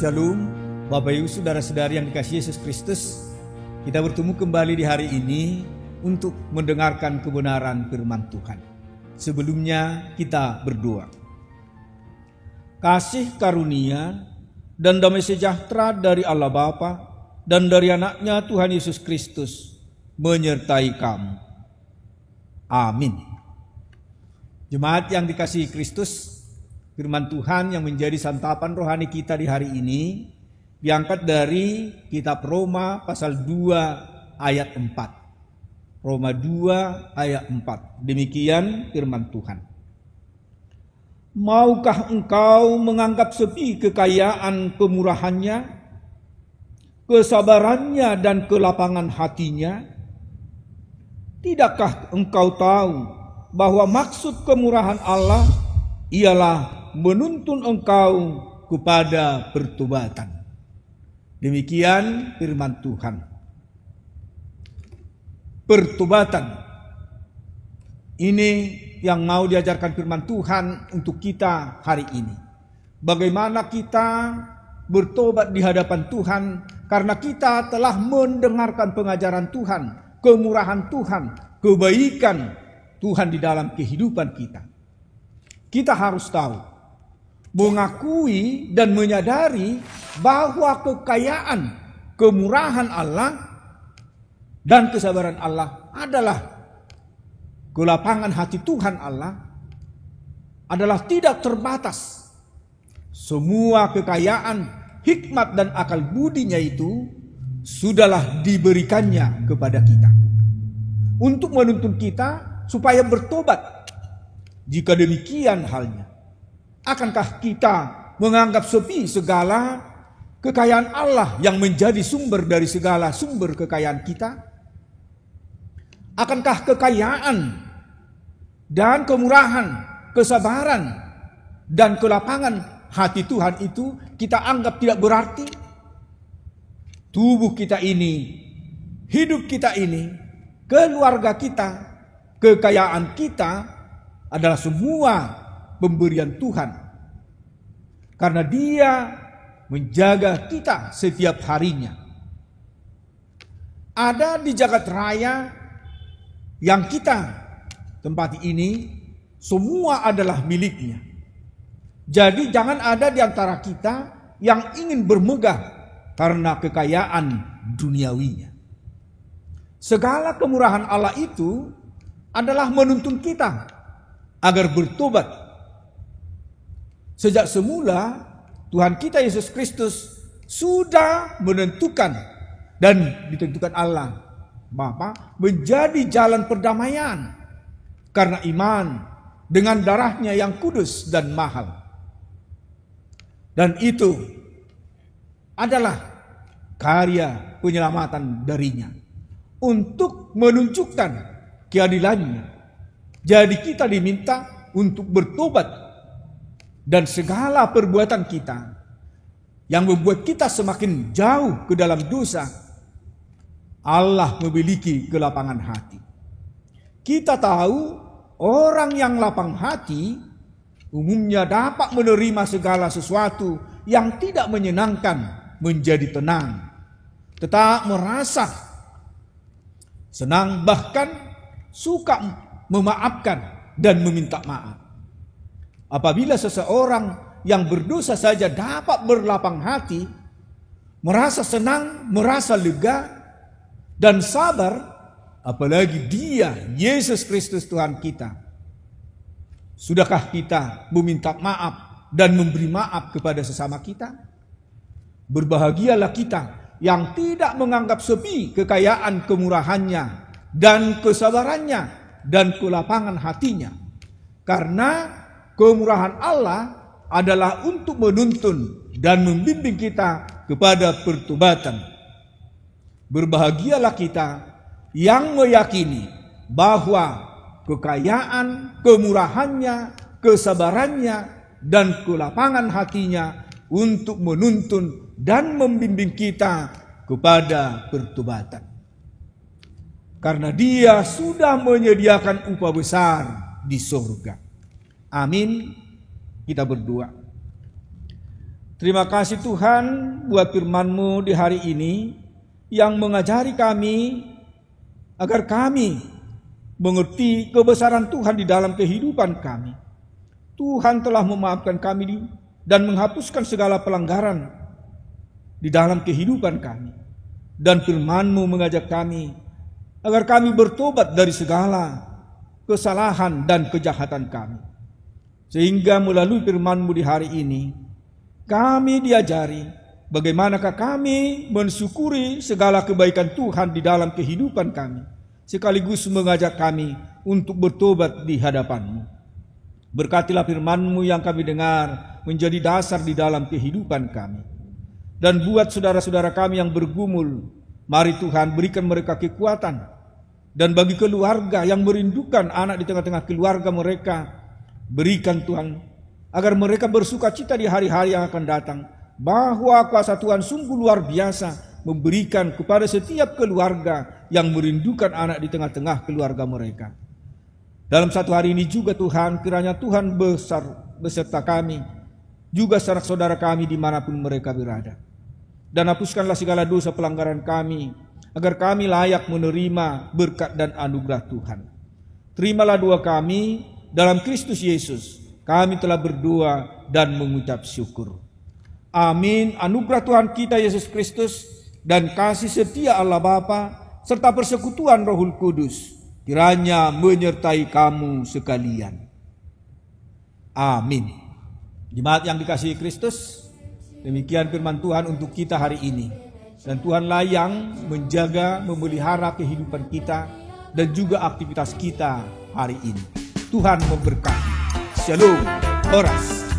Shalom, Bapak Ibu Saudara-saudari yang dikasihi Yesus Kristus. Kita bertemu kembali di hari ini untuk mendengarkan kebenaran firman Tuhan. Sebelumnya kita berdoa. Kasih karunia dan damai sejahtera dari Allah Bapa dan dari anaknya Tuhan Yesus Kristus menyertai kamu. Amin. Jemaat yang dikasihi Kristus, firman Tuhan yang menjadi santapan rohani kita di hari ini diangkat dari kitab Roma pasal 2 ayat 4. Roma 2 ayat 4. Demikian firman Tuhan. Maukah engkau menganggap sepi kekayaan kemurahannya, kesabarannya dan kelapangan hatinya? Tidakkah engkau tahu bahwa maksud kemurahan Allah ialah menuntun engkau kepada pertobatan. Demikian firman Tuhan. Pertobatan. Ini yang mau diajarkan firman Tuhan untuk kita hari ini. Bagaimana kita bertobat di hadapan Tuhan karena kita telah mendengarkan pengajaran Tuhan, kemurahan Tuhan, kebaikan Tuhan di dalam kehidupan kita. Kita harus tahu, mengakui dan menyadari bahwa kekayaan, kemurahan Allah dan kesabaran Allah adalah kelapangan hati Tuhan Allah adalah tidak terbatas. Semua kekayaan, hikmat dan akal budinya itu sudahlah diberikannya kepada kita untuk menuntun kita supaya bertobat. Jika demikian halnya, akankah kita menganggap sepi segala kekayaan Allah yang menjadi sumber dari segala sumber kekayaan kita? Akankah kekayaan dan kemurahan, kesabaran dan kelapangan hati Tuhan itu kita anggap tidak berarti? Tubuh kita ini, hidup kita ini, keluarga kita, kekayaan kita adalah semua pemberian Tuhan. Karena Dia menjaga kita setiap harinya. Ada di jagat raya yang kita tempati ini, semua adalah miliknya. Jadi jangan ada di antara kita yang ingin bermegah karena kekayaan duniawinya. Segala kemurahan Allah itu adalah menuntun kita agar bertobat. Sejak semula Tuhan kita Yesus Kristus sudah menentukan dan ditentukan Allah Bapa menjadi jalan perdamaian karena iman dengan darahnya yang kudus dan mahal. Dan itu adalah karya penyelamatan darinya untuk menunjukkan keadilannya. Jadi kita diminta untuk bertobat dan segala perbuatan kita yang membuat kita semakin jauh ke dalam dosa, Allah memiliki kelapangan hati. Kita tahu orang yang lapang hati umumnya dapat menerima segala sesuatu yang tidak menyenangkan menjadi tenang, tetap merasa senang, bahkan suka memaafkan dan meminta maaf. Apabila seseorang yang berdosa saja dapat berlapang hati, merasa senang, merasa lega dan sabar, apalagi Dia, Yesus Kristus Tuhan kita. Sudahkah kita meminta maaf dan memberi maaf kepada sesama kita? Berbahagialah kita yang tidak menganggap sepi kekayaan kemurahannya dan kesabarannya dan kelapangan hatinya. Karena kemurahan Allah adalah untuk menuntun dan membimbing kita kepada pertobatan. Berbahagialah kita yang meyakini bahwa kekayaan, kemurahannya, kesabarannya, dan kelapangan hatinya untuk menuntun dan membimbing kita kepada pertobatan. Karena Dia sudah menyediakan upah besar di surga. Amin. Kita berdoa. Terima kasih Tuhan buat firman-Mu di hari ini yang mengajari kami agar kami mengerti kebesaran Tuhan di dalam kehidupan kami. Tuhan telah memaafkan kami dan menghapuskan segala pelanggaran di dalam kehidupan kami. Dan firman-Mu mengajak kami agar kami bertobat dari segala kesalahan dan kejahatan kami. Sehingga melalui firman-Mu di hari ini, kami diajari bagaimanakah kami mensyukuri segala kebaikan Tuhan di dalam kehidupan kami, sekaligus mengajak kami untuk bertobat di hadapan-Mu. Berkatilah firman-Mu yang kami dengar menjadi dasar di dalam kehidupan kami. Dan buat saudara-saudara kami yang bergumul, mari Tuhan berikan mereka kekuatan. Dan bagi keluarga yang merindukan anak di tengah-tengah keluarga mereka, berikan Tuhan agar mereka bersuka cita di hari-hari yang akan datang, bahwa kuasa Tuhan sungguh luar biasa memberikan kepada setiap keluarga yang merindukan anak di tengah-tengah keluarga mereka. Dalam satu hari ini juga Tuhan, kiranya Tuhan beserta kami, juga saudara-saudara kami dimanapun mereka berada. Dan hapuskanlah segala dosa pelanggaran kami, agar kami layak menerima berkat dan anugerah Tuhan. Terimalah doa kami dalam Kristus Yesus. Kami telah berdoa dan mengucap syukur. Amin. Anugerah Tuhan kita Yesus Kristus dan kasih setia Allah Bapa serta persekutuan Rohul Kudus kiranya menyertai kamu sekalian. Amin. Jemaat yang dikasihi Kristus, demikian firman Tuhan untuk kita hari ini. Dan Tuhanlah yang menjaga, memelihara kehidupan kita dan juga aktivitas kita hari ini. Tuhan memberkati. Shalom, Horas.